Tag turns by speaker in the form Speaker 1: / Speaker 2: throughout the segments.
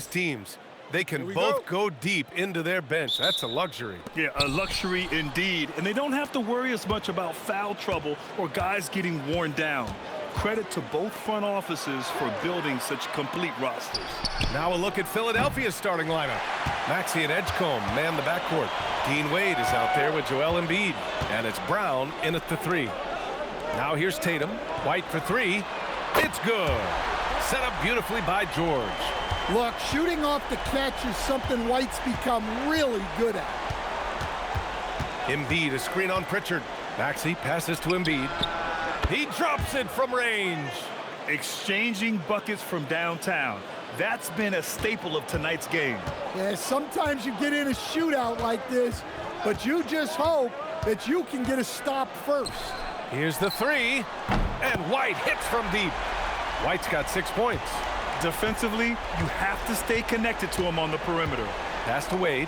Speaker 1: these teams. They can both go deep into their bench. That's a luxury.
Speaker 2: Yeah, a luxury indeed. And they don't have to worry as much about foul trouble or guys getting worn down. Credit to both front offices for building such complete rosters.
Speaker 1: Now a look at Philadelphia's starting lineup. Maxey and Edgecombe man the backcourt. Dean Wade is out there with Joel Embiid. And it's Brown in at the 3. Now here's Tatum. White for 3. It's good. Set up beautifully by George.
Speaker 3: Look, shooting off the catch is something White's become really good at.
Speaker 1: Embiid, a screen on Pritchard. Maxey passes to Embiid. He drops it from range.
Speaker 2: Exchanging buckets from downtown. That's been a staple of tonight's game.
Speaker 3: Yeah, sometimes you get in a shootout like this, but you just hope that you can get a stop first.
Speaker 1: Here's the 3, and White hits from deep. White's got 6 points.
Speaker 2: Defensively, you have to stay connected to him on the perimeter.
Speaker 1: Pass to Wade.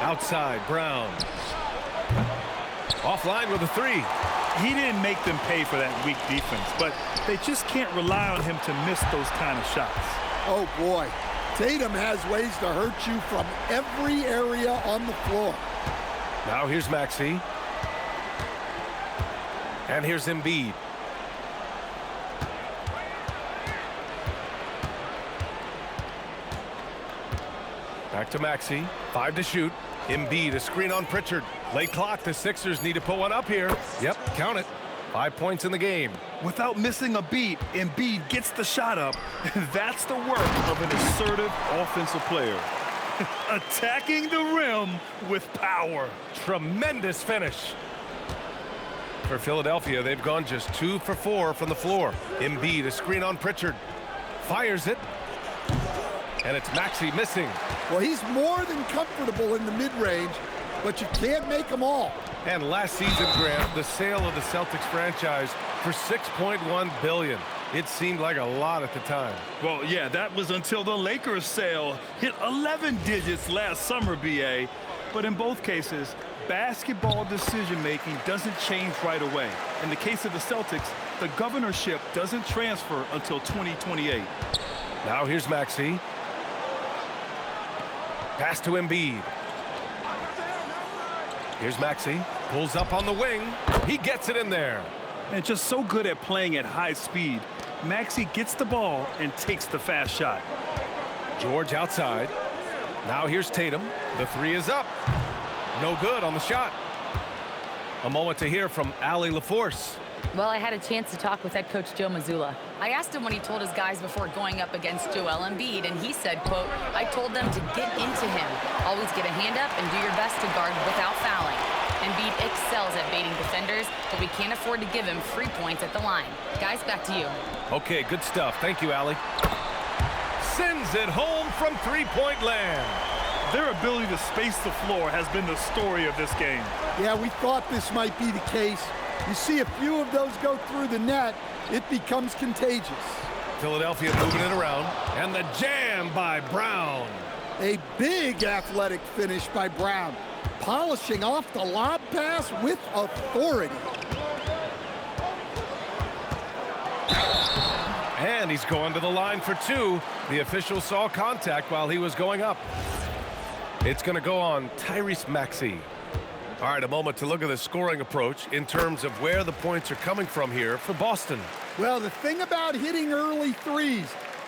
Speaker 1: Outside, Brown. Offline with a 3.
Speaker 2: He didn't make them pay for that weak defense, but they just can't rely on him to miss those kind of shots.
Speaker 3: Oh, boy. Tatum has ways to hurt you from every area on the floor.
Speaker 1: Now here's Maxey. And here's Embiid. Back to Maxey. 5 to shoot. Embiid, a screen on Pritchard. Late clock. The Sixers need to put one up here. Yep, count it. 5 points in the game.
Speaker 2: Without missing a beat, Embiid gets the shot up. That's the work of an assertive offensive player. Attacking the rim with power.
Speaker 1: Tremendous finish. For Philadelphia, they've gone just 2 for 4 from the floor. Embiid, a screen on Pritchard. Fires it. And it's Maxey missing.
Speaker 3: Well, he's more than comfortable in the mid-range, but you can't make them all.
Speaker 1: And last season, Grant, the sale of the Celtics franchise for $6.1 billion. It seemed like a lot at the time.
Speaker 2: Well, yeah, that was until the Lakers sale hit 11 digits last summer, BA. But in both cases, basketball decision-making doesn't change right away. In the case of the Celtics, the governorship doesn't transfer until 2028.
Speaker 1: Now here's Maxey. Pass to Embiid. Here's Maxey. Pulls up on the wing. He gets it in there.
Speaker 2: And just so good at playing at high speed. Maxey gets the ball and takes the fast shot.
Speaker 1: George outside. Now here's Tatum. The 3 is up. No good on the shot. A moment to hear from Allie LaForce.
Speaker 4: Well, I had a chance to talk with head coach Joe Mazzulla. I asked him what he told his guys before going up against Joel Embiid, and he said, quote, "I told them to get into him. Always get a hand up and do your best to guard without fouling. Embiid excels at baiting defenders, but we can't afford to give him free points at the line. Guys, back to you."
Speaker 1: Okay, good stuff. Thank you, Allie. Sends it home from three-point land.
Speaker 2: Their ability to space the floor has been the story of this game.
Speaker 3: Yeah, we thought this might be the case. You see a few of those go through the net, it becomes contagious.
Speaker 1: Philadelphia moving it around, and the jam by Brown.
Speaker 3: A big athletic finish by Brown, polishing off the lob pass with authority.
Speaker 1: And he's going to the line for 2. The official saw contact while he was going up. It's going to go on Tyrese Maxey. All right, a moment to look at the scoring approach in terms of where the points are coming from here for Boston.
Speaker 3: Well, the thing about hitting early threes,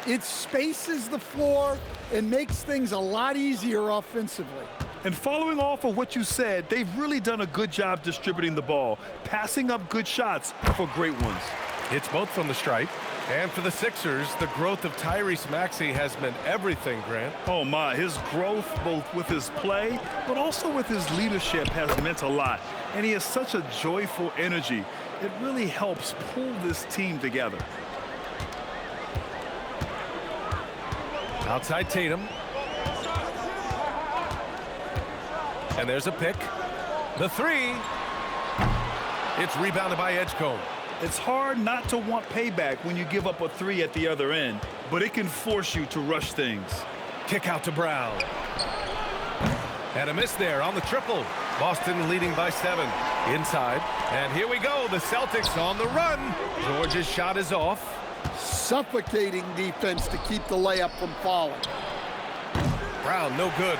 Speaker 3: it spaces the floor and makes things a lot easier offensively.
Speaker 2: And following off of what you said, they've really done a good job distributing the ball, passing up good shots for great ones.
Speaker 1: It's both from the stripe. And for the Sixers, the growth of Tyrese Maxey has meant everything, Grant.
Speaker 2: Oh my, his growth both with his play, but also with his leadership has meant a lot. And he has such a joyful energy. It really helps pull this team together.
Speaker 1: Outside Tatum. And there's a pick. The 3. It's rebounded by Edgecombe.
Speaker 2: It's hard not to want payback when you give up a 3 at the other end, but it can force you to rush things.
Speaker 1: Kick out to Brown. And a miss there on the triple. Boston leading by 7. Inside. And here we go. The Celtics on the run. George's shot is off.
Speaker 3: Suffocating defense to keep the layup from falling.
Speaker 1: Brown, no good.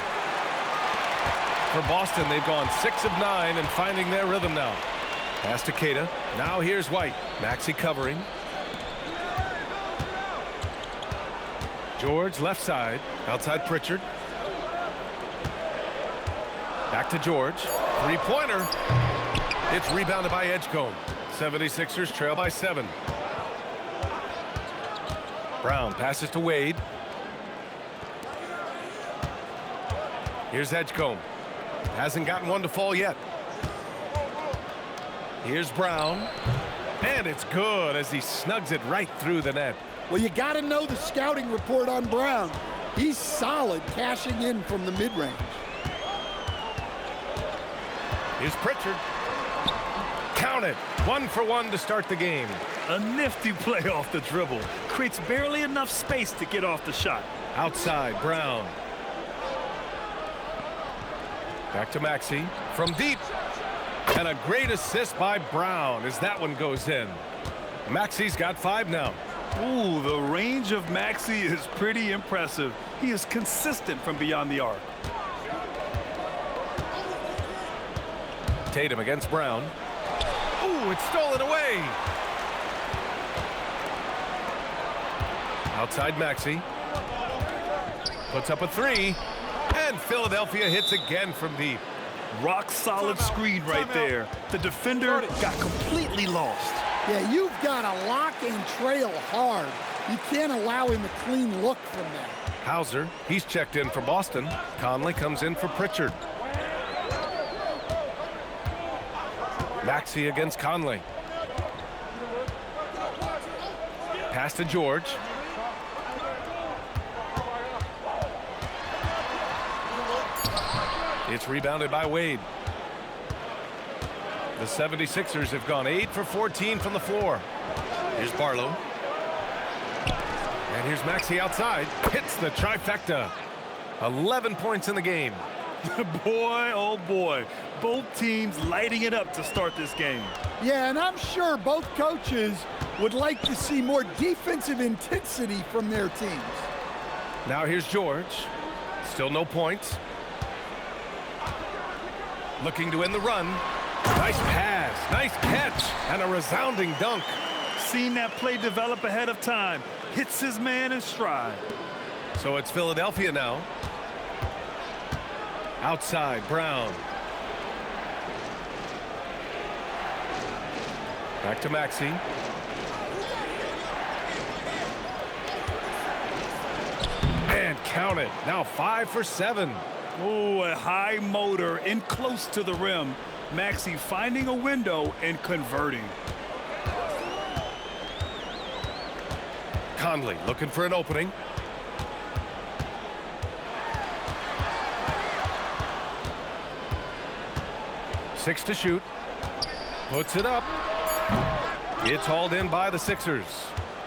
Speaker 1: For Boston, they've gone 6 of 9 and finding their rhythm now. Pass to Queta. Now here's White. Maxey covering. George left side. Outside Pritchard. Back to George. Three-pointer. It's rebounded by Edgecombe. 76ers trail by 7. Brown passes to Wade. Here's Edgecombe. Hasn't gotten one to fall yet. Here's Brown. And it's good as he snugs it right through the net.
Speaker 3: Well, you got to know the scouting report on Brown. He's solid cashing in from the mid-range.
Speaker 1: Here's Pritchard. Count it. 1 for 1 to start the game.
Speaker 2: A nifty play off the dribble. Creates barely enough space to get off the shot.
Speaker 1: Outside, Brown. Back to Maxey. From deep. And a great assist by Brown as that one goes in. Maxey's got 5 now.
Speaker 2: Ooh, the range of Maxey is pretty impressive. He is consistent from beyond the arc.
Speaker 1: Tatum against Brown. Ooh, it's stolen away. Outside Maxey. Puts up a 3. And Philadelphia hits again from deep.
Speaker 2: Rock solid screen right there. The defender got completely lost.
Speaker 3: Yeah, you've got to lock and trail hard. You can't allow him a clean look from that.
Speaker 1: Hauser, he's checked in for Boston. Conley comes in for Pritchard. Maxey against Conley. Pass to George. It's rebounded by Wade. The 76ers have gone 8 for 14 from the floor. Here's Barlow. And here's Maxey outside. Hits the trifecta. 11 points in the game.
Speaker 2: Boy, oh boy. Both teams lighting it up to start this game.
Speaker 3: Yeah, and I'm sure both coaches would like to see more defensive intensity from their teams.
Speaker 1: Now here's George. Still no points. Looking to win the run. Nice pass, nice catch, and a resounding dunk.
Speaker 2: Seen that play develop ahead of time. Hits his man in stride.
Speaker 1: So it's Philadelphia now. Outside, Brown. Back to Maxey. And count it. Now 5 for 7.
Speaker 2: Oh, a high motor in close to the rim. Maxey finding a window and converting.
Speaker 1: Conley looking for an opening. Six to shoot. Puts it up. It's hauled in by the Sixers.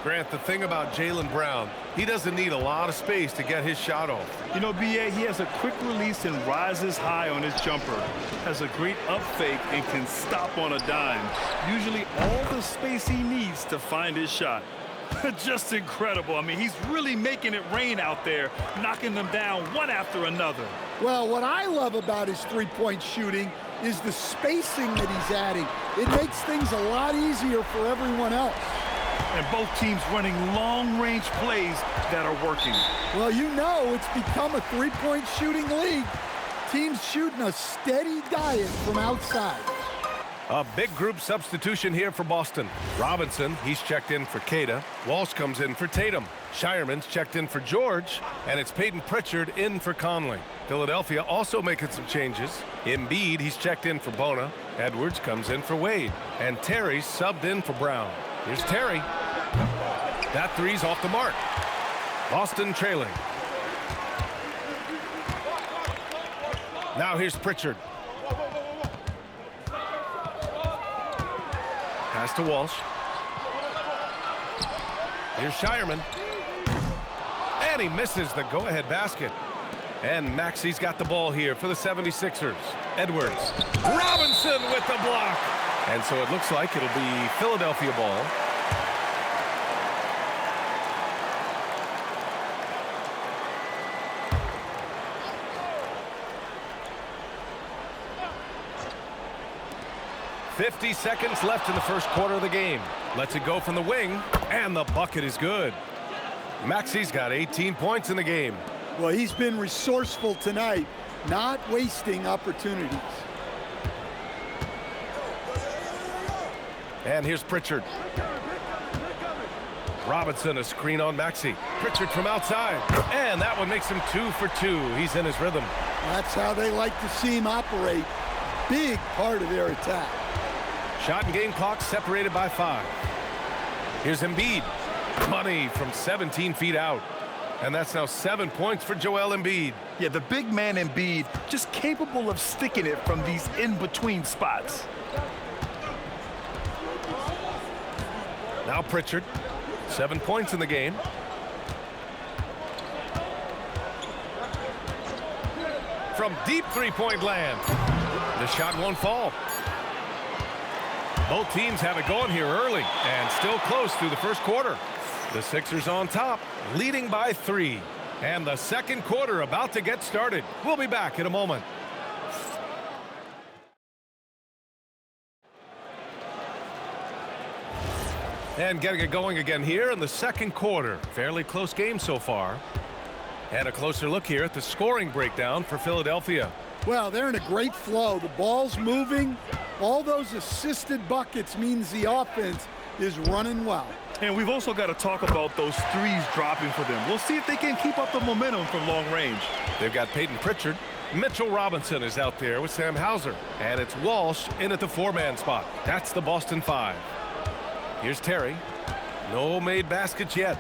Speaker 1: Grant, the thing about Jaylen Brown, he doesn't need a lot of space to get his shot off.
Speaker 2: You know, B.A., he has a quick release and rises high on his jumper. Has a great up fake and can stop on a dime. Usually all the space he needs to find his shot. Just incredible. I mean, he's really making it rain out there, knocking them down one after another.
Speaker 3: Well, what I love about his three-point shooting is the spacing that he's adding. It makes things a lot easier for everyone else.
Speaker 2: And both teams running long-range plays that are working.
Speaker 3: Well, you know it's become a three-point shooting league. Teams shooting a steady diet from outside.
Speaker 1: A big group substitution here for Boston. Robinson, he's checked in for Queta. Walsh comes in for Tatum. Shireman's checked in for George. And it's Peyton Pritchard in for Conley. Philadelphia also making some changes. Embiid, he's checked in for Bona. Edwards comes in for Wade. And Terry's subbed in for Brown. Here's Terry. That three's off the mark. Boston trailing. Now here's Pritchard. Pass to Walsh. Here's Shireman. And he misses the go-ahead basket. And Maxey's got the ball here for the 76ers. Edwards. Robinson with the block. And so it looks like it'll be Philadelphia ball. 50 seconds left in the first quarter of the game. Lets it go from the wing, and the bucket is good. Maxi's got 18 points in the game.
Speaker 3: Well, he's been resourceful tonight, not wasting opportunities.
Speaker 1: And here's Pritchard. Robinson, a screen on Maxey. Pritchard from outside. And that one makes him 2 for 2. He's in his rhythm.
Speaker 3: That's how they like to see him operate. Big part of their attack.
Speaker 1: Shot and game clock separated by 5. Here's Embiid. Money from 17 feet out. And that's now 7 points for Joel Embiid.
Speaker 2: Yeah, the big man Embiid just capable of sticking it from these in-between spots.
Speaker 1: Now Pritchard. 7 points in the game. From deep three-point land. The shot won't fall. Both teams have it going here early and still close through the first quarter. The Sixers on top, leading by 3. And the second quarter about to get started. We'll be back in a moment. And getting it going again here in the second quarter. Fairly close game so far. And a closer look here at the scoring breakdown for Philadelphia.
Speaker 3: Well, they're in a great flow. The ball's moving. All those assisted buckets means the offense is running well.
Speaker 2: And we've also got to talk about those threes dropping for them. We'll see if they can keep up the momentum from long range.
Speaker 1: They've got Peyton Pritchard. Mitchell Robinson is out there with Sam Hauser. And it's Walsh in at the 4-man spot. That's the Boston 5. Here's Terry. No made baskets yet.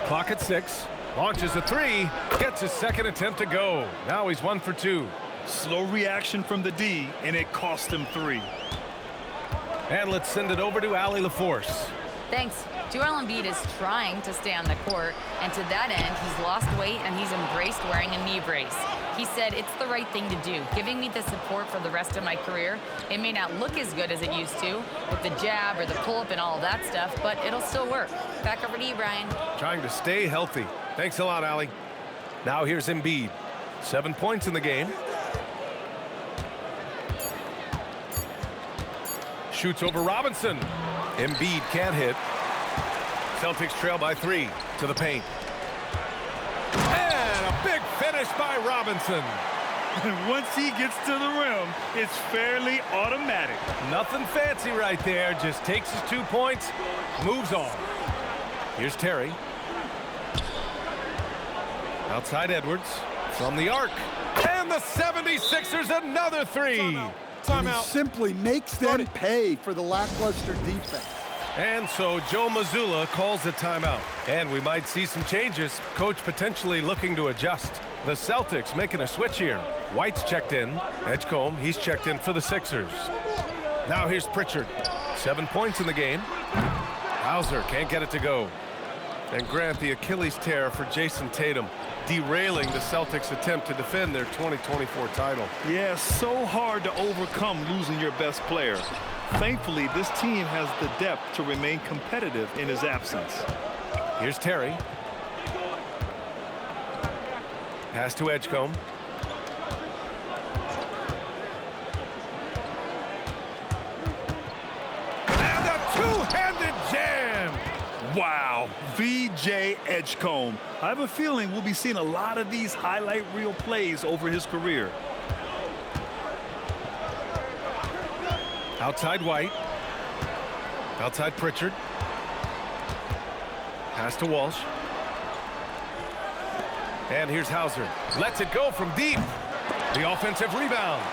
Speaker 1: Clock at 6. Launches a 3. Gets his second attempt to go. Now he's 1 for 2.
Speaker 2: Slow reaction from the D, and it cost him 3.
Speaker 1: And let's send it over to Allie LaForce.
Speaker 4: Thanks. Joel Embiid is trying to stay on the court, and to that end, he's lost weight and he's embraced wearing a knee brace. He said, it's the right thing to do, giving me the support for the rest of my career. It may not look as good as it used to, with the jab or the pull-up and all of that stuff, but it'll still work. Back over to you, Brian.
Speaker 1: Trying to stay healthy. Thanks a lot, Allie. Now here's Embiid. 7 points in the game. Shoots over Robinson. Embiid can't hit. Celtics trail by 3 to the paint. And a big finish by Robinson.
Speaker 2: Once he gets to the rim, it's fairly automatic.
Speaker 1: Nothing fancy right there. Just takes his 2 points, moves on. Here's Terry. Outside Edwards from the arc. And the 76ers another 3.
Speaker 3: And he simply makes them pay for the lackluster defense.
Speaker 1: And so Joe Mazzulla calls a timeout. And we might see some changes. Coach potentially looking to adjust. The Celtics making a switch here. White's checked in. Edgecombe, he's checked in for the Sixers. Now here's Pritchard. 7 points in the game. Hauser can't get it to go. And Grant, the Achilles tear for Jason Tatum, derailing the Celtics' attempt to defend their 2024 title.
Speaker 2: Yeah, so hard to overcome losing your best player. Thankfully, this team has the depth to remain competitive in his absence.
Speaker 1: Here's Terry. Pass to Edgecombe. And a two-handed jam.
Speaker 2: Wow, VJ Edgecombe. I have a feeling we'll be seeing a lot of these highlight reel plays over his career.
Speaker 1: Outside White. Outside Pritchard. Pass to Walsh. And here's Hauser. Lets it go from deep. The offensive rebound.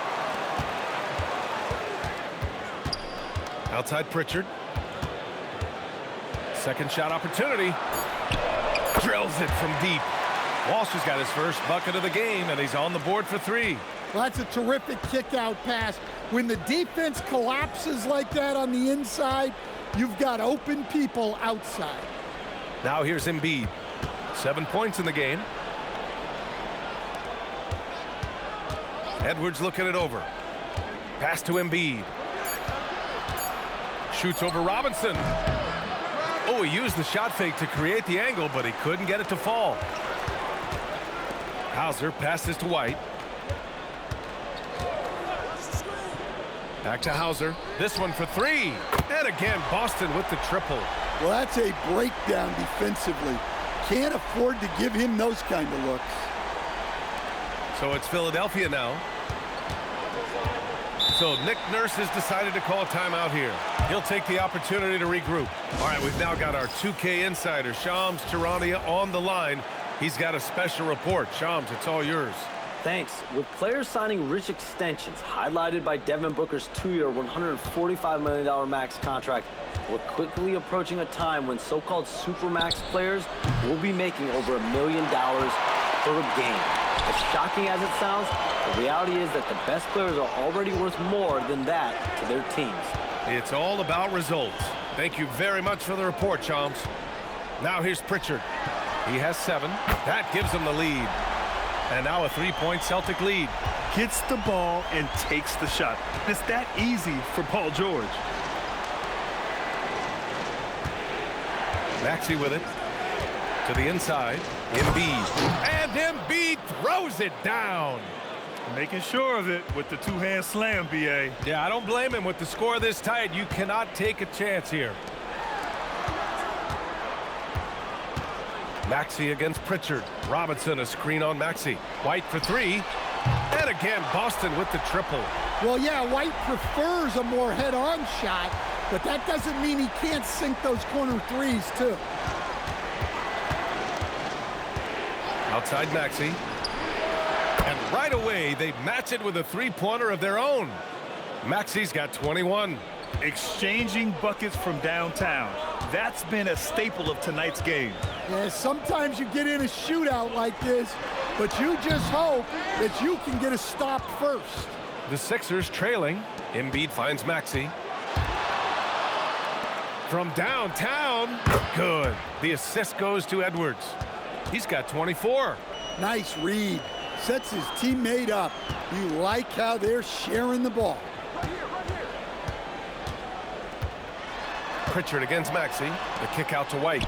Speaker 1: Outside Pritchard. Second shot opportunity. Drills it from deep. Walsh has got his first bucket of the game, and he's on the board for 3.
Speaker 3: Well, that's a terrific kick-out pass. When the defense collapses like that on the inside, you've got open people outside.
Speaker 1: Now here's Embiid. 7 points in the game. Edwards looking it over. Pass to Embiid. Shoots over Robinson. Oh, he used the shot fake to create the angle, but he couldn't get it to fall. Hauser passes to White. Back to Hauser. This one for three. And again, Boston with the triple.
Speaker 3: Well, that's a breakdown defensively. Can't afford to give him those kind of looks.
Speaker 1: So it's Philadelphia now. So Nick Nurse has decided to call a timeout here. He'll take the opportunity to regroup. All right, we've now got our 2K insider, Shams Charania, on the line. He's got a special report. Shams, it's all yours.
Speaker 5: Thanks. With players signing rich extensions, highlighted by Devin Booker's 2-year, $145 million max contract, we're quickly approaching a time when so-called supermax players will be making over $1 million per game. As shocking as it sounds, the reality is that the best players are already worth more than that to their teams.
Speaker 1: It's all about results. Thank you very much for the report, Shams. Now here's Pritchard. He has 7. That gives him the lead. And now a 3-point Celtic lead.
Speaker 2: Gets the ball and takes the shot. It's that easy for Paul George.
Speaker 1: Maxey with it. To the inside. Embiid. And Embiid throws it down.
Speaker 2: Making sure of it with the two-hand slam, B.A.
Speaker 1: Yeah, I don't blame him. With the score this tight, you cannot take a chance here. Maxey against Pritchard. Robinson, a screen on Maxey. White for 3. And again, Boston with the triple.
Speaker 3: Well, yeah, White prefers a more head-on shot, but that doesn't mean he can't sink those corner threes, too.
Speaker 1: Outside Maxey. And right away, they match it with a three-pointer of their own. Maxey's got 21.
Speaker 2: Exchanging buckets from downtown. That's been a staple of tonight's game.
Speaker 3: Yeah, sometimes you get in a shootout like this, but you just hope that you can get a stop first.
Speaker 1: The Sixers trailing. Embiid finds Maxey. From downtown. Good. The assist goes to Edwards. He's got 24.
Speaker 3: Nice read. Sets his teammate up. You like how they're sharing the ball.
Speaker 1: Pritchard against Maxey. The kick out to White.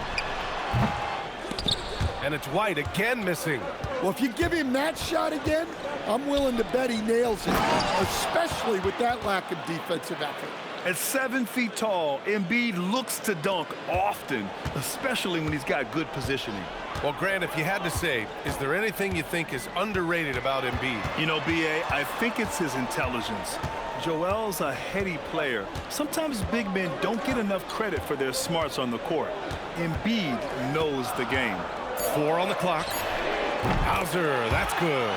Speaker 1: And it's White again missing.
Speaker 3: Well, if you give him that shot again, I'm willing to bet he nails it, especially with that lack of defensive effort.
Speaker 2: At 7 feet tall, Embiid looks to dunk often, especially when he's got good positioning.
Speaker 1: Well, Grant, if you had to say, is there anything you think is underrated about Embiid?
Speaker 2: You know, B.A., I think it's his intelligence. Joel's a heady player. Sometimes big men don't get enough credit for their smarts on the court. Embiid knows the game.
Speaker 1: 4 on the clock. Hauser, that's good.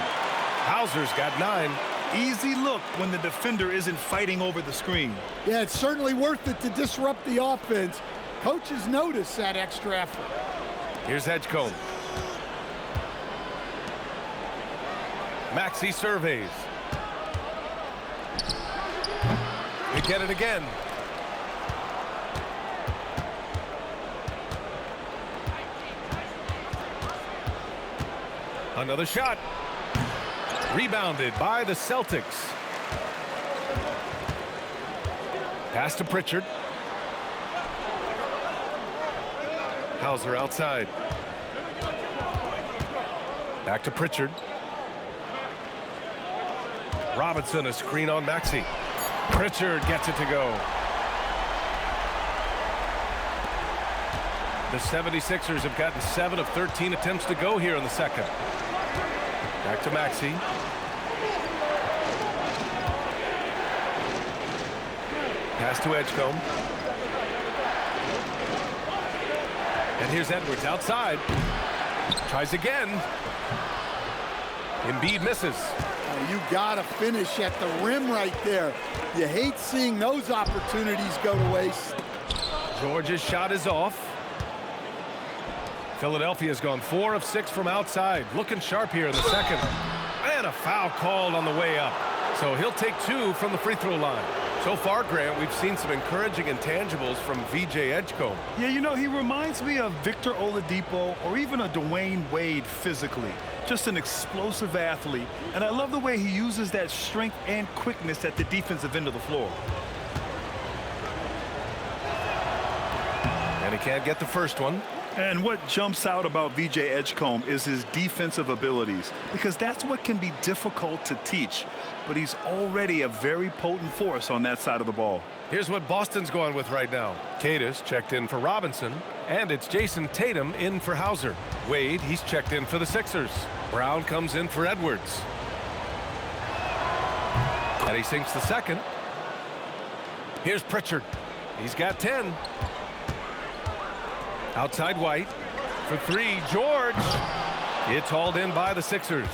Speaker 1: Hauser's got 9.
Speaker 2: Easy look when the defender isn't fighting over the screen.
Speaker 3: Yeah, it's certainly worth it to disrupt the offense. Coaches notice that extra effort.
Speaker 1: Here's Edgecombe. Maxey surveys. You get it again. Another shot. Rebounded by the Celtics. Pass to Pritchard. Hauser outside. Back to Pritchard. Robinson, a screen on Maxey. Pritchard gets it to go. The 76ers have gotten 7 of 13 attempts to go here in the second. Back to Maxey. Pass to Edgecombe. And here's Edwards outside. Tries again. Embiid misses.
Speaker 3: You gotta finish at the rim right there. You hate seeing those opportunities go to waste.
Speaker 1: George's shot is off. Philadelphia's gone 4 of 6 from outside. Looking sharp here in the second. And a foul called on the way up. So he'll take 2 from the free throw line. So far, Grant, we've seen some encouraging intangibles from VJ Edgecombe.
Speaker 2: Yeah, you know, he reminds me of Victor Oladipo or even a Dwayne Wade physically. Just an explosive athlete. And I love the way he uses that strength and quickness at the defensive end of the floor.
Speaker 1: And he can't get the first one.
Speaker 2: And what jumps out about VJ Edgecombe is his defensive abilities, because that's what can be difficult to teach. But he's already a very potent force on that side of the ball.
Speaker 1: Here's what Boston's going with right now. Cadis checked in for Robinson, and it's Jason Tatum in for Hauser. Wade, he's checked in for the Sixers. Brown comes in for Edwards. And he sinks the second. Here's Pritchard. He's got 10. Outside White for 3. George. It's hauled in by the Sixers.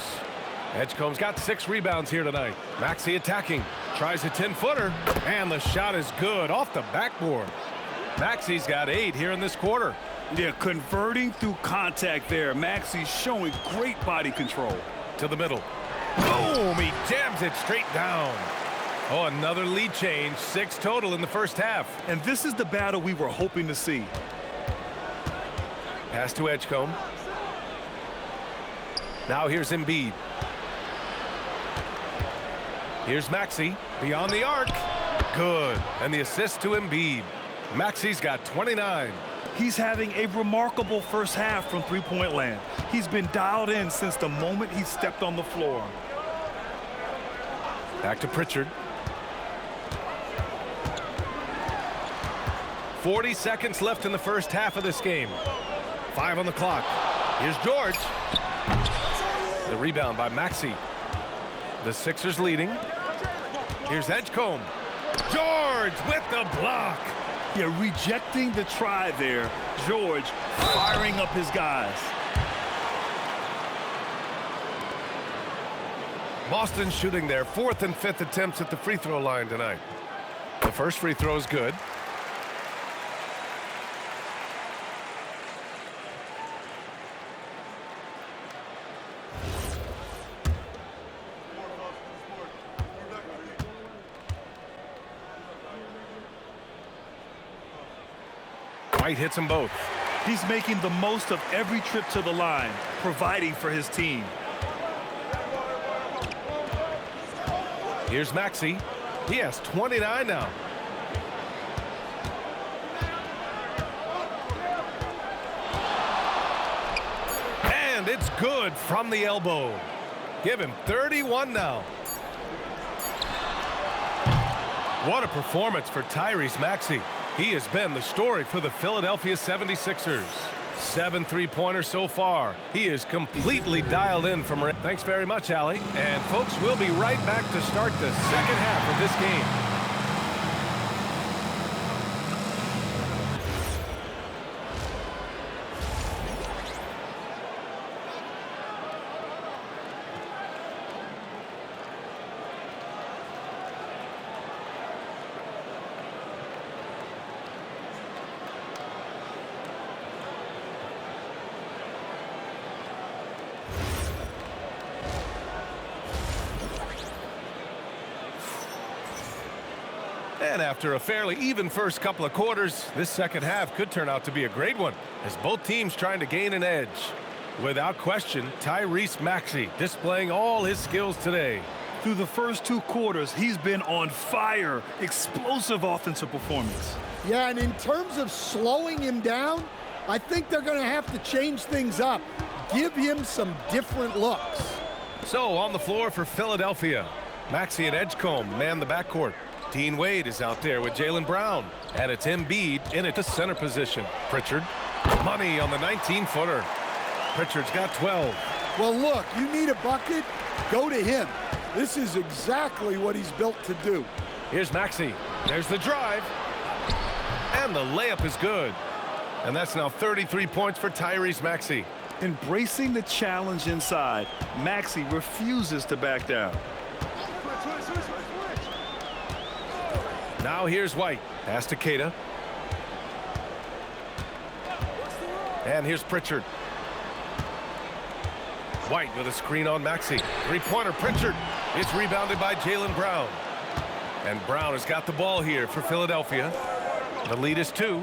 Speaker 1: Edgecombe's got 6 rebounds here tonight. Maxey attacking. Tries a 10-footer. And the shot is good off the backboard. Maxey's got 8 here in this quarter.
Speaker 2: Yeah, converting through contact there. Maxey's showing great body control.
Speaker 1: To the middle. Boom! He jams it straight down. Oh, another lead change. 6 total in the first half.
Speaker 2: And this is the battle we were hoping to see.
Speaker 1: Pass to Edgecombe. Now here's Embiid. Here's Maxey. Beyond the arc. Good. And the assist to Embiid. Maxey's got 29.
Speaker 2: He's having a remarkable first half from three-point land. He's been dialed in since the moment he stepped on the floor.
Speaker 1: Back to Pritchard. 40 seconds left in the first half of this game. 5 on the clock. Here's George. The rebound by Maxey. The Sixers leading. Here's Edgecombe. George with the block.
Speaker 2: Yeah, rejecting the try there. George firing up his guys.
Speaker 1: Boston shooting their 4th and 5th attempts at the free throw line tonight. The first free throw is good. White hits them both.
Speaker 2: He's making the most of every trip to the line, providing for his team.
Speaker 1: Here's Maxey. He has 29 now. And it's good from the elbow. Give him 31 now. What a performance for Tyrese Maxey. He has been the story for the Philadelphia 76ers. 7 three-pointers so far. He is completely dialed in from... Thanks very much, Allie. And folks, we'll be right back to start the second half of this game. And after a fairly even first couple of quarters, this second half could turn out to be a great one, as both teams trying to gain an edge. Without question, Tyrese Maxey displaying all his skills today.
Speaker 2: Through the first 2 quarters, he's been on fire. Explosive offensive performance.
Speaker 3: Yeah, and in terms of slowing him down, I think they're going to have to change things up. Give him some different looks.
Speaker 1: So on the floor for Philadelphia, Maxey and Edgecombe man the backcourt. Dean Wade is out there with Jaylen Brown. And it's Embiid in at the center position. Pritchard, money on the 19-footer. Pritchard's got 12.
Speaker 3: Well, look, you need a bucket, go to him. This is exactly what he's built to do.
Speaker 1: Here's Maxey. There's the drive. And the layup is good. And that's now 33 points for Tyrese Maxey.
Speaker 2: Embracing the challenge inside, Maxey refuses to back down.
Speaker 1: Now here's White. Pass to Queta. And here's Pritchard. White with a screen on Maxey. Three-pointer Pritchard. It's rebounded by Jaylen Brown. And Brown has got the ball here for Philadelphia. The lead is 2.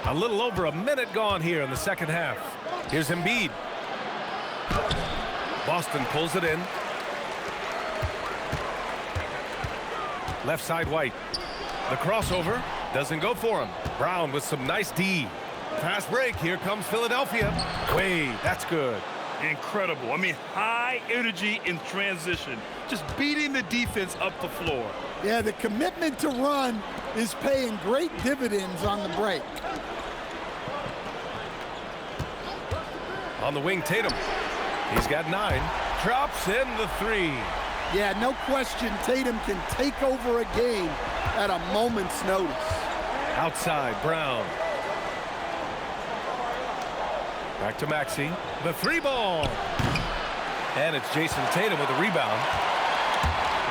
Speaker 1: A little over a minute gone here in the second half. Here's Embiid. Boston pulls it in. Left side White. The crossover. Doesn't go for him. Brown with some nice D. Fast break. Here comes Philadelphia. Wade, that's good.
Speaker 2: Incredible. I mean, high energy in transition. Just beating the defense up the floor.
Speaker 3: Yeah, the commitment to run is paying great dividends on the break.
Speaker 1: On the wing, Tatum. He's got 9. Drops in the 3.
Speaker 3: Yeah, no question Tatum can take over a game at a moment's notice.
Speaker 1: Outside, Brown. Back to Maxey. The 3 ball. And it's Jason Tatum with a rebound.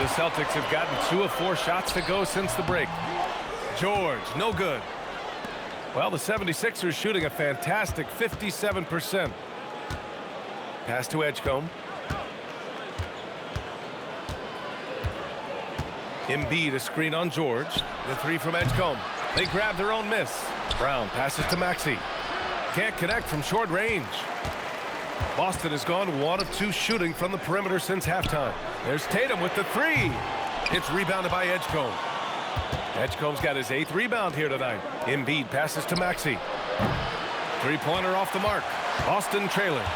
Speaker 1: The Celtics have gotten 2 of 4 shots to go since the break. George, no good. Well, the 76ers shooting a fantastic 57%. Pass to Edgecombe. Embiid, a screen on George. The 3 from Edgecombe. They grab their own miss. Brown passes to Maxey. Can't connect from short range. Boston has gone 1 of 2 shooting from the perimeter since halftime. There's Tatum with the 3. It's rebounded by Edgecombe. Edgecombe's got his 8th rebound here tonight. Embiid passes to Maxey. 3-pointer off the mark. Boston trailing.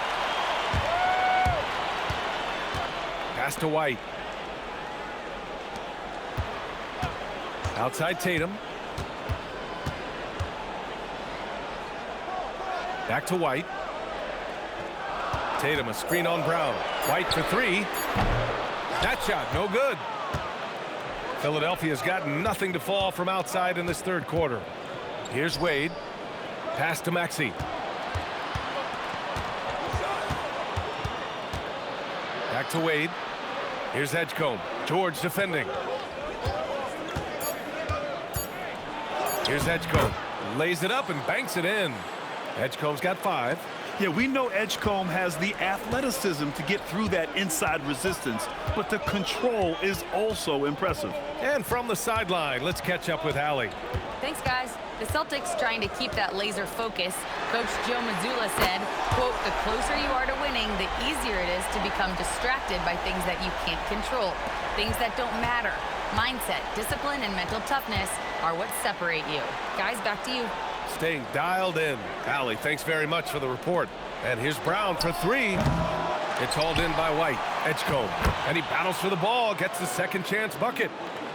Speaker 1: Pass to White. Outside Tatum. Back to White. Tatum, a screen on Brown. White for 3. That shot, no good. Philadelphia's got nothing to fall from outside in this 3rd quarter. Here's Wade. Pass to Maxey. Back to Wade. Here's Edgecombe. George defending. Here's Edgecombe. Lays it up and banks it in. Edgecombe's got 5.
Speaker 2: Yeah, we know Edgecombe has the athleticism to get through that inside resistance, but the control is also impressive.
Speaker 1: And from the sideline, let's catch up with Allie.
Speaker 4: Thanks, guys. The Celtics trying to keep that laser focus. Coach Joe Mazzulla said, quote, the closer you are to winning, the easier it is to become distracted by things that you can't control, things that don't matter. Mindset, discipline, and mental toughness are what separate you. Guys, back to you.
Speaker 1: Staying dialed in. Allie, thanks very much for the report. And here's Brown for 3. It's hauled in by White. Edgecombe. And he battles for the ball, gets the second chance bucket.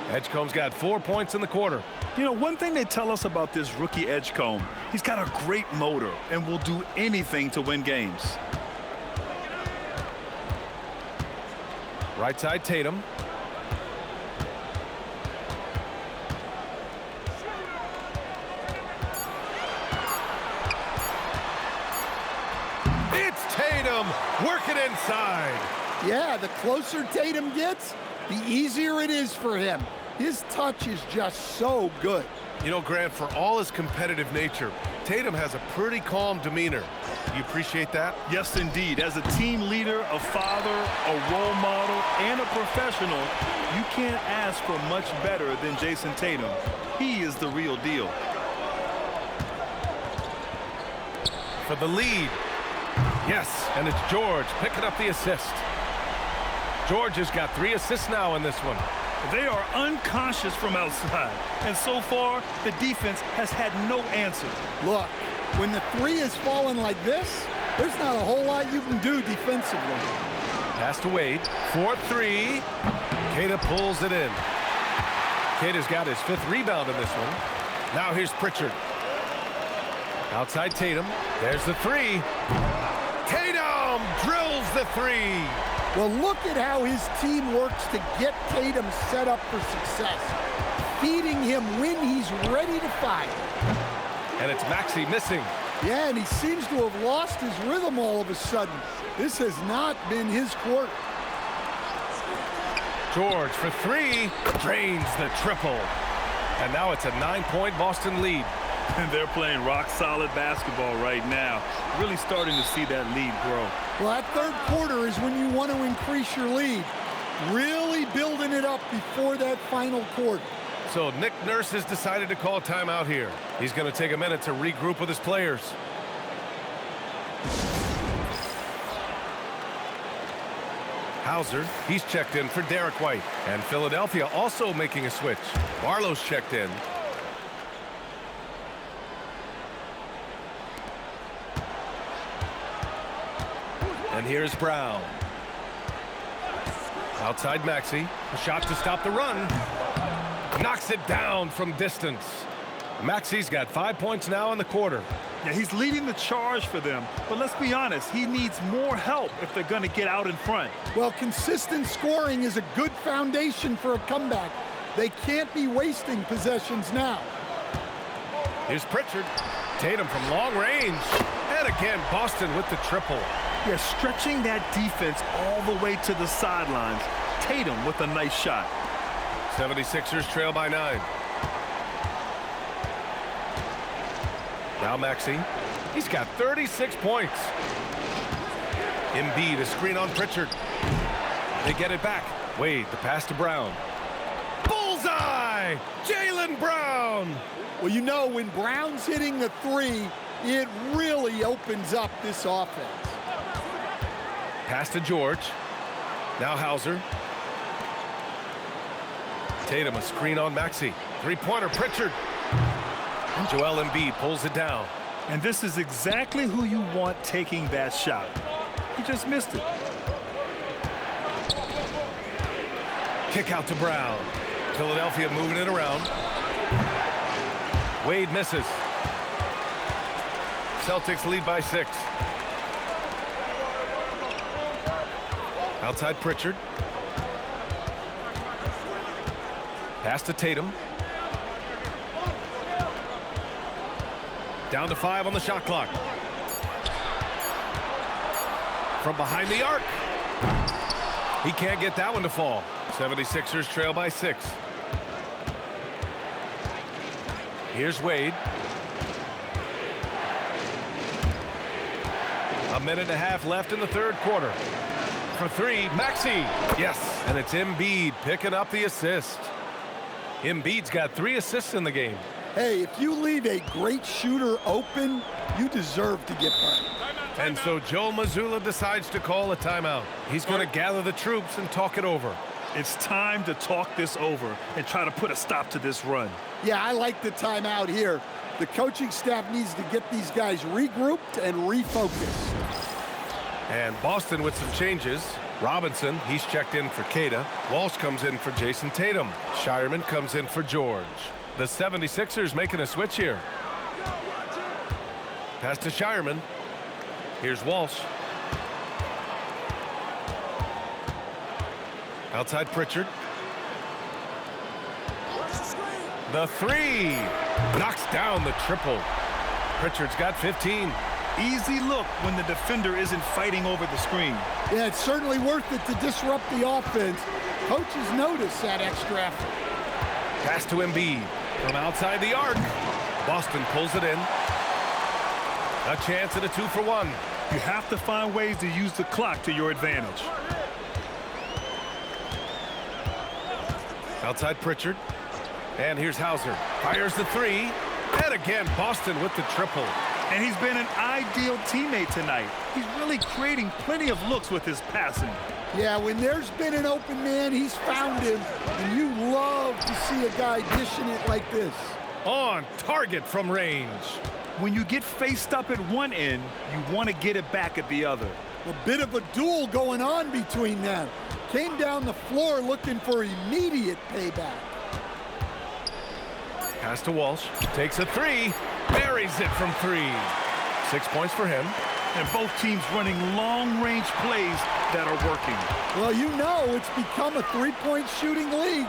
Speaker 1: Edgecombe's got 4 points in the quarter.
Speaker 2: You know, one thing they tell us about this rookie Edgecombe, he's got a great motor and will do anything to win games.
Speaker 1: Right side, Tatum. It's Tatum working inside.
Speaker 3: Yeah, the closer Tatum gets, the easier it is for him. His touch is just so good.
Speaker 1: You know, Grant, for all his competitive nature, Tatum has a pretty calm demeanor. You appreciate that?
Speaker 2: Yes, indeed. As a team leader, a father, a role model, and a professional, you can't ask for much better than Jason Tatum. He is the real deal.
Speaker 1: For the lead. Yes, and it's George picking up the assist. George has got 3 assists now in this one.
Speaker 2: They are unconscious from outside, and so far, the defense has had no answer.
Speaker 3: Look, when the 3 is falling like this, there's not a whole lot you can do defensively.
Speaker 1: Pass to Wade. 4-3. Queta pulls it in. Queta's got his 5th rebound in this one. Now here's Pritchard. Outside Tatum. There's the 3. Tatum drills the 3.
Speaker 3: Well, look at how his team works to get Tatum set up for success, feeding him when he's ready to fire.
Speaker 1: And it's Maxey missing.
Speaker 3: Yeah, and he seems to have lost his rhythm all of a sudden. This has not been his quarter.
Speaker 1: George for 3. Drains the triple. And now it's a 9-point Boston lead.
Speaker 2: And they're playing rock-solid basketball right now. Really starting to see that lead grow.
Speaker 3: Well, that 3rd quarter is when you want to increase your lead. Really building it up before that final quarter.
Speaker 1: So Nick Nurse has decided to call timeout here. He's going to take a minute to regroup with his players. Hauser, he's checked in for Derek White. And Philadelphia also making a switch. Barlow's checked in. And here's Brown. Outside Maxey. A shot to stop the run. Knocks it down from distance. Maxey's got 5 points now in the quarter.
Speaker 2: Yeah, he's leading the charge for them, but let's be honest, he needs more help if they're going to get out in front.
Speaker 3: Well, consistent scoring is a good foundation for a comeback. They can't be wasting possessions now.
Speaker 1: Here's Pritchard. Tatum from long range. And again, Boston with the triple.
Speaker 2: Yeah, stretching that defense all the way to the sidelines. Tatum with a nice shot.
Speaker 1: 76ers trail by 9. Now Maxey. He's got 36 points. Embiid, a screen on Pritchard. They get it back. Wade, the pass to Brown. Bullseye! Jaylen Brown!
Speaker 3: Well, you know, when Brown's hitting the three, it really opens up this offense.
Speaker 1: Pass to George. Now Hauser. Tatum, a screen on Maxey. Three-pointer, Pritchard. And Joel Embiid pulls it down.
Speaker 2: And this is exactly who you want taking that shot. He just missed it.
Speaker 1: Kick out to Brown. Philadelphia moving it around. Wade misses. Celtics lead by 6. Outside Pritchard. Pass to Tatum. Down to 5 on the shot clock. From behind the arc. He can't get that one to fall. 76ers trail by 6. Here's Wade. A minute and a half left in the third quarter. For 3, Maxey. Yes, and it's Embiid picking up the assist. Embiid's got 3 assists in the game.
Speaker 3: Hey, if you leave a great shooter open, you deserve to get burned.
Speaker 1: And so Joe Mazzulla decides to call a timeout. He's going to gather the troops and talk it over.
Speaker 2: It's time to talk this over and try to put a stop to this run.
Speaker 3: Yeah, I like the timeout here. The coaching staff needs to get these guys regrouped and refocused.
Speaker 1: And Boston with some changes. Robinson, he's checked in for Queta. Walsh comes in for Jason Tatum. Shireman comes in for George. The 76ers making a switch here. Pass to Shireman. Here's Walsh. Outside Pritchard. The 3. Knocks down the triple. Pritchard's got 15.
Speaker 2: Easy look when the defender isn't fighting over the screen.
Speaker 3: Yeah, it's certainly worth it to disrupt the offense. Coaches notice that extra effort.
Speaker 1: Pass to Embiid from outside the arc. Boston pulls it in. A chance at a 2-for-1.
Speaker 2: You have to find ways to use the clock to your advantage.
Speaker 1: Outside Pritchard. And here's Hauser. Fires the 3. And again, Boston with the triple.
Speaker 2: And he's been an ideal teammate tonight. He's really creating plenty of looks with his passing.
Speaker 3: Yeah, when there's been an open man, he's found him. And you love to see a guy dishing it like this.
Speaker 1: On target from range.
Speaker 2: When you get faced up at one end, you want to get it back at the other.
Speaker 3: A bit of a duel going on between them. Came down the floor looking for immediate payback.
Speaker 1: Pass to Walsh. Takes a 3. Buries it from 3. 6 points for him.
Speaker 2: And both teams running long-range plays that are working.
Speaker 3: Well, you know it's become a three-point shooting league.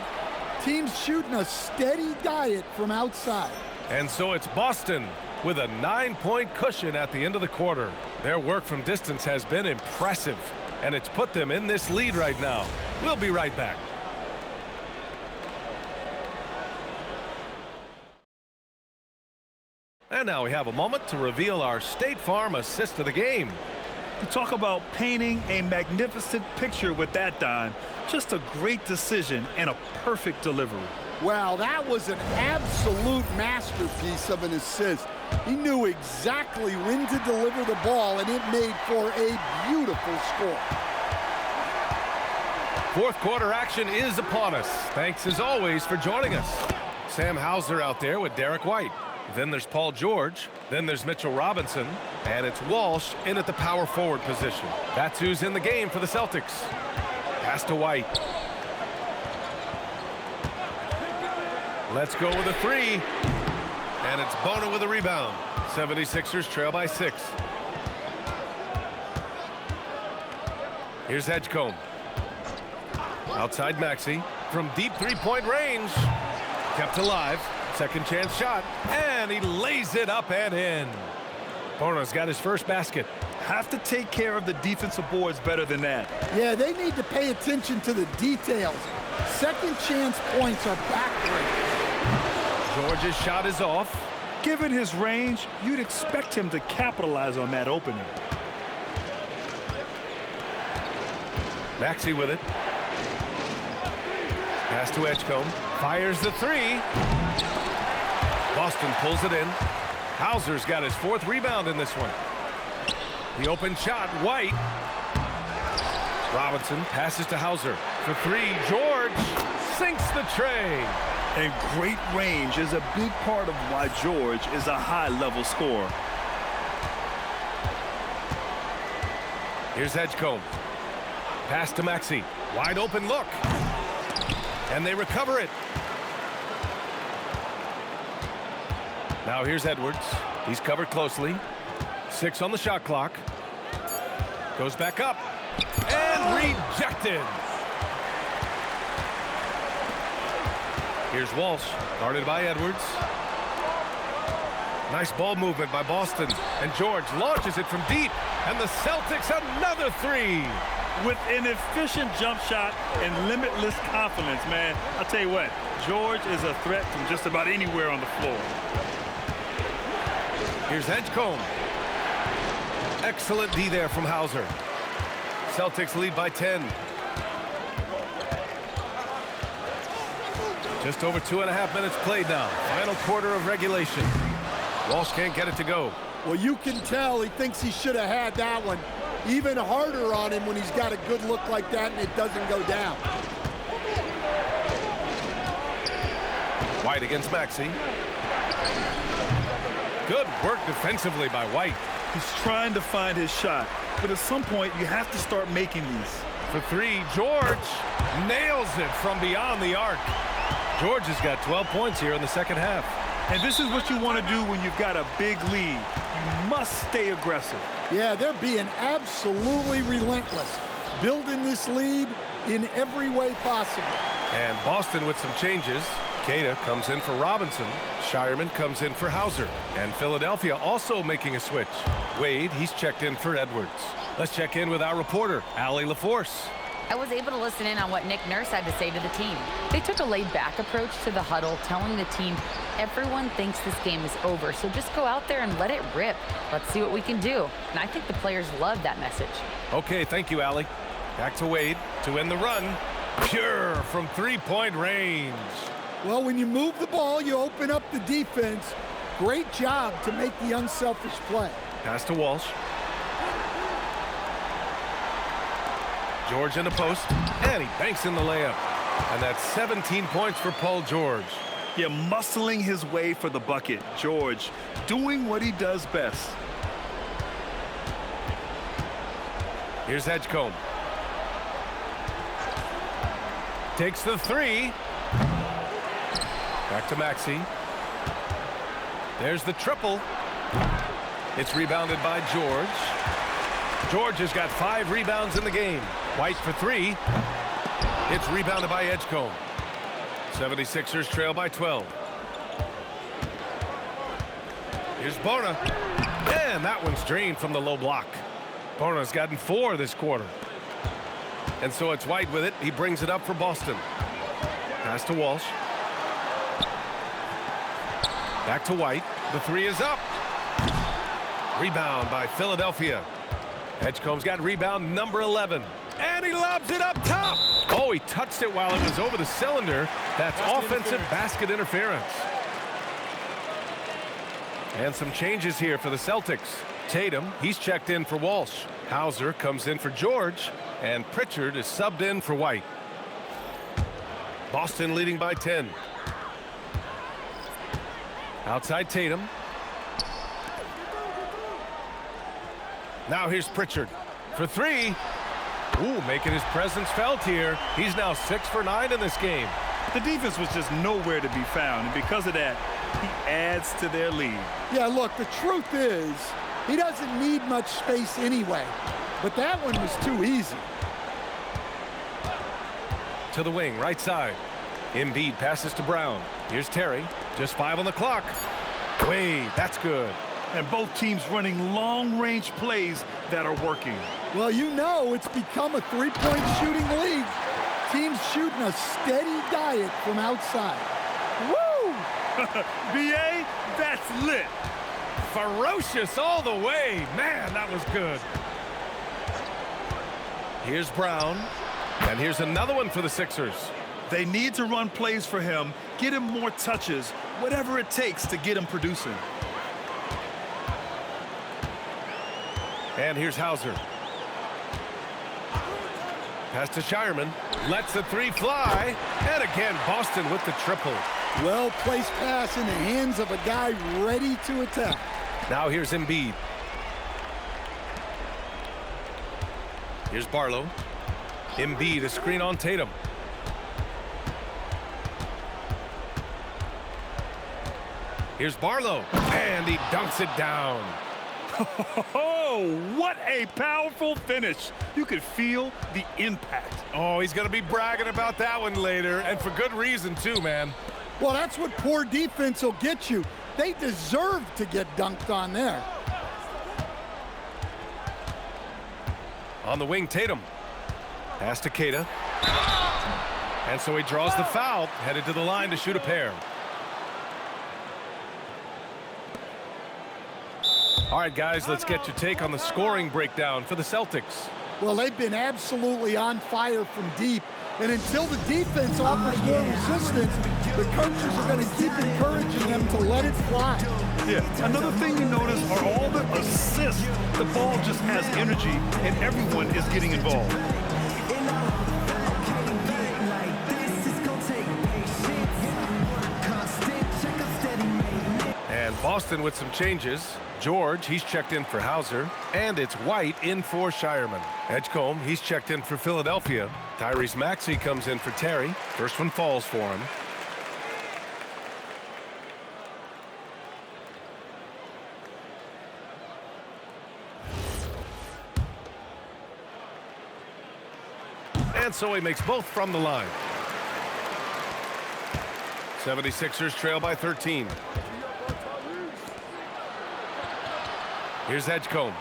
Speaker 3: Teams shooting a steady diet from outside.
Speaker 1: And so it's Boston with a 9-point cushion at the end of the quarter. Their work from distance has been impressive, and it's put them in this lead right now. We'll be right back. And now we have a moment to reveal our State Farm assist of the game.
Speaker 2: You talk about painting a magnificent picture with that dime. Just a great decision and a perfect delivery.
Speaker 3: Wow, that was an absolute masterpiece of an assist. He knew exactly when to deliver the ball, and it made for a beautiful score.
Speaker 1: Fourth quarter action is upon us. Thanks as always for joining us. Sam Hauser out there with Derek White. Then there's Paul George. Then there's Mitchell Robinson. And it's Walsh in at the power forward position. That's who's in the game for the Celtics. Pass to White. Let's go with a three. And it's Bona with a rebound. 76ers trail by 6. Here's Edgecombe. Outside Maxey. From deep three-point range. Kept alive. Second chance shot. And he lays it up and in. Bona's got his first basket.
Speaker 2: Have to take care of the defensive boards better than that.
Speaker 3: Yeah, they need to pay attention to the details. Second chance points are backbreaking.
Speaker 1: George's shot is off.
Speaker 2: Given his range, you'd expect him to capitalize on that opening.
Speaker 1: Maxey with it. Pass to Edgecombe. Fires the three. Boston pulls it in. Hauser's got his 4th rebound in this one. The open shot, White. Robinson passes to Hauser. For 3, George sinks the tray.
Speaker 2: And great range is a big part of why George is a high-level scorer.
Speaker 1: Here's Edgecombe. Pass to Maxey. Wide open look. And they recover it. Now here's Edwards. He's covered closely. 6 on the shot clock. Goes back up. And rejected. Here's Walsh. Guarded by Edwards. Nice ball movement by Boston. And George launches it from deep. And the Celtics another 3.
Speaker 2: With an efficient jump shot and limitless confidence, man, I'll tell you what, George is a threat from just about anywhere on the floor.
Speaker 1: Here's Edgecombe. Excellent D there from Hauser. Celtics lead by 10. Just over 2.5 minutes played now. Final quarter of regulation. Walsh can't get it to go.
Speaker 3: Well, you can tell he thinks he should have had that one. Even harder on him when he's got a good look like that and it doesn't go down.
Speaker 1: White against Maxey. Good work defensively by White.
Speaker 2: He's trying to find his shot, but at some point you have to start making these.
Speaker 1: For 3, George nails it from beyond the arc. George has got 12 points here in the second half.
Speaker 2: And this is what you want to do when you've got a big lead. You must stay aggressive.
Speaker 3: Yeah, they're being absolutely relentless, building this lead in every way possible.
Speaker 1: And Boston with some changes. Queta comes in for Robinson. Shireman comes in for Hauser. And Philadelphia also making a switch. Wade, he's checked in for Edwards. Let's check in with our reporter, Allie LaForce.
Speaker 4: I was able to listen in on what Nick Nurse had to say to the team. They took a laid-back approach to the huddle, telling the team, everyone thinks this game is over, so just go out there and let it rip. Let's see what we can do. And I think the players love that message.
Speaker 1: Okay, thank you, Allie. Back to Wade to end the run. Pure from three-point range.
Speaker 3: Well, when you move the ball, you open up the defense. Great job to make the unselfish play.
Speaker 1: Pass to Walsh. George in the post, and he banks in the layup. And that's 17 points for Paul George.
Speaker 2: Yeah, muscling his way for the bucket. George doing what he does best.
Speaker 1: Here's Edgecombe. Takes the 3. Back to Maxey. There's the triple. It's rebounded by George. George has got 5 rebounds in the game. White for 3. It's rebounded by Edgecombe. 76ers trail by 12. Here's Bona. And that one's drained from the low block. Bona's gotten 4 this quarter. And so it's White with it. He brings it up for Boston. Pass to Walsh. Back to White. The 3 is up. Rebound by Philadelphia. Edgecombe's got rebound number 11. And he lobs it up top. Oh, he touched it while it was over the cylinder. That's offensive basket interference. And some changes here for the Celtics. Tatum, he's checked in for Walsh. Hauser comes in for George. And Pritchard is subbed in for White. Boston leading by 10. Outside Tatum. Now here's Pritchard for three. Ooh, making his presence felt here. He's now 6 for 9 in this game.
Speaker 2: The defense was just nowhere to be found, and because of that, he adds to their lead.
Speaker 3: Yeah, look, the truth is, he doesn't need much space anyway. But that one was too easy.
Speaker 1: To the wing, right side. Embiid passes to Brown. Here's Terry. Just 5 on the clock. Wade, that's good.
Speaker 2: And both teams running long-range plays that are working.
Speaker 3: Well, you know it's become a three-point shooting league. Teams shooting a steady diet from outside. Woo!
Speaker 2: B.A., that's lit.
Speaker 1: Ferocious all the way. Man, that was good. Here's Brown. And here's another one for the Sixers.
Speaker 2: They need to run plays for him, get him more touches, whatever it takes to get him producing.
Speaker 1: And here's Hauser. Pass to Shireman. Lets the three fly. And again, Boston with the triple.
Speaker 3: Well-placed pass in the hands of a guy ready to attack.
Speaker 1: Now here's Embiid. Here's Barlow. Embiid, a screen on Tatum. Here's Barlow. And he dunks it down.
Speaker 2: Oh, what a powerful finish. You could feel the impact.
Speaker 1: Oh, he's going to be bragging about that one later, and for good reason too, man.
Speaker 3: Well, that's what poor defense will get you. They deserve to get dunked on there.
Speaker 1: On the wing, Tatum. Pass to Keita. And so he draws the foul, headed to the line to shoot a pair. All right, guys, let's get your take on the scoring breakdown for the Celtics.
Speaker 3: Well, they've been absolutely on fire from deep. And until the defense offers more resistance, the coaches are going to keep encouraging them to let it fly.
Speaker 2: Yeah, another thing you notice are all the assists. The ball just has energy, and everyone is getting involved.
Speaker 1: And Boston with some changes. George, he's checked in for Hauser. And it's White in for Shireman. Edgecombe, he's checked in for Philadelphia. Tyrese Maxey comes in for Terry. First one falls for him. And so he makes both from the line. 76ers trail by 13. Here's Edgecombe.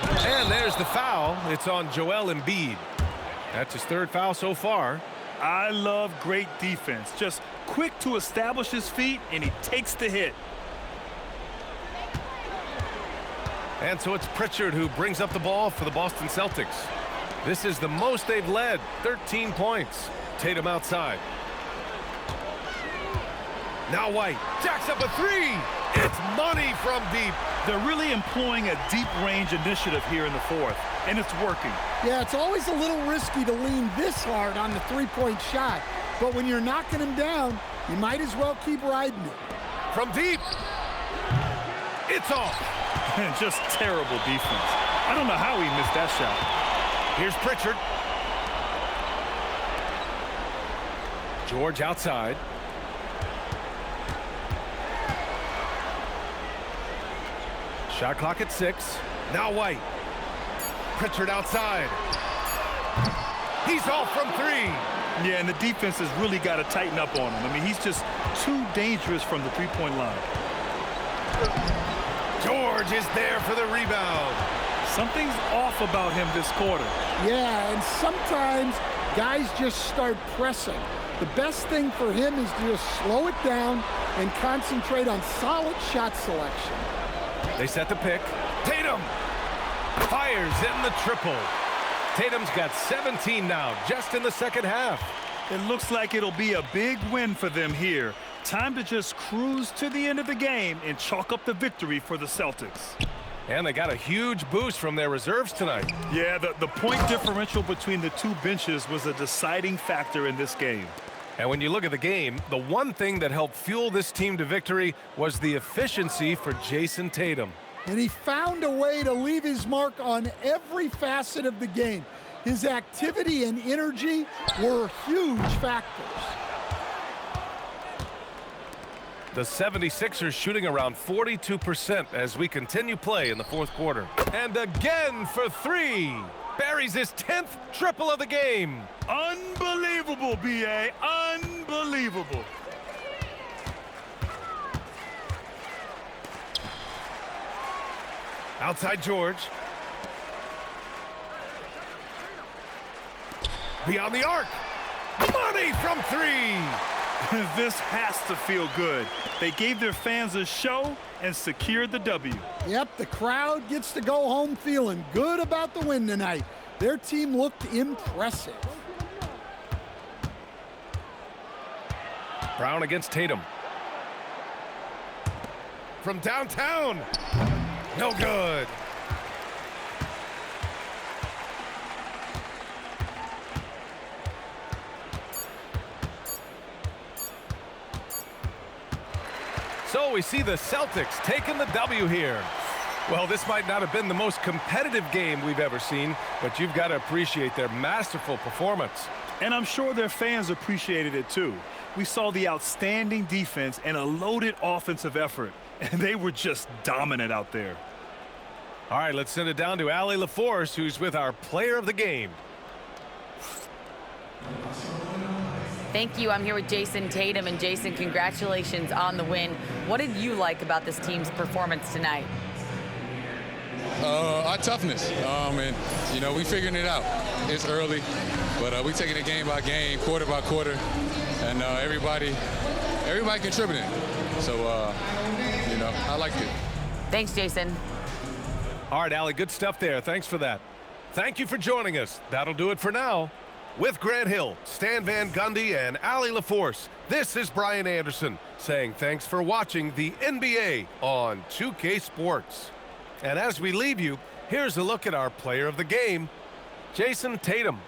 Speaker 1: And there's the foul. It's on Joel Embiid. That's his third foul so far.
Speaker 2: I love great defense. Just quick to establish his feet, and he takes the hit.
Speaker 1: And so it's Pritchard who brings up the ball for the Boston Celtics. This is the most they've led, 13 points. Tatum outside. Now White jacks up a three. It's money from deep.
Speaker 2: They're really employing a deep range initiative here in the fourth, and it's working.
Speaker 3: Yeah, it's always a little risky to lean this hard on the three-point shot. But when you're knocking him down, you might as well keep riding it.
Speaker 1: From deep. It's off.
Speaker 2: And just terrible defense. I don't know how he missed that shot.
Speaker 1: Here's Pritchard. George outside. Shot clock at 6. Now White. Pritchard outside. He's off from 3.
Speaker 2: Yeah, and the defense has really got to tighten up on him. I mean, he's just too dangerous from the three-point line.
Speaker 1: George is there for the rebound.
Speaker 2: Something's off about him this quarter.
Speaker 3: Yeah, and sometimes guys just start pressing. The best thing for him is to just slow it down and concentrate on solid shot selection.
Speaker 1: They set the pick. Tatum fires in the triple. Tatum's got 17 now, just in the second half.
Speaker 2: It looks like it'll be a big win for them here. Time to just cruise to the end of the game and chalk up the victory for the Celtics.
Speaker 1: And they got a huge boost from their reserves tonight.
Speaker 2: Yeah, the point differential between the two benches was a deciding factor in this game.
Speaker 1: And when you look at the game, the one thing that helped fuel this team to victory was the efficiency for Jayson Tatum.
Speaker 3: And he found a way to leave his mark on every facet of the game. His activity and energy were huge factors.
Speaker 1: The 76ers shooting around 42% as we continue play in the fourth quarter. And again for three. Buries his 10th triple of the game.
Speaker 2: Unbelievable, B.A. Unbelievable.
Speaker 1: Outside George. Beyond the arc. Money from three.
Speaker 2: This has to feel good. They gave their fans a show and secured the W.
Speaker 3: Yep, the crowd gets to go home feeling good about the win tonight. Their team looked impressive.
Speaker 1: Brown against Tatum. From downtown. No good. So we see the Celtics taking the W here. Well, this might not have been the most competitive game we've ever seen, but you've got to appreciate their masterful performance.
Speaker 2: And I'm sure their fans appreciated it too. We saw the outstanding defense and a loaded offensive effort, and they were just dominant out there.
Speaker 1: All right, let's send it down to Allie LaForce, who's with our player of the game.
Speaker 4: Thank you. I'm here with Jayson Tatum. And Jayson, congratulations on the win. What did you like about this team's performance tonight?
Speaker 6: Our toughness. And, you know, we figuring it out. It's early, but we taking it game by game, quarter by quarter, and everybody contributing. So, you know, I liked it.
Speaker 4: Thanks, Jayson.
Speaker 1: All right, Allie, good stuff there. Thanks for that. Thank you for joining us. That'll do it for now. With Grant Hill, Stan Van Gundy, and Allie LaForce, this is Brian Anderson saying thanks for watching the NBA on 2K Sports. And as we leave you, here's a look at our player of the game, Jayson Tatum.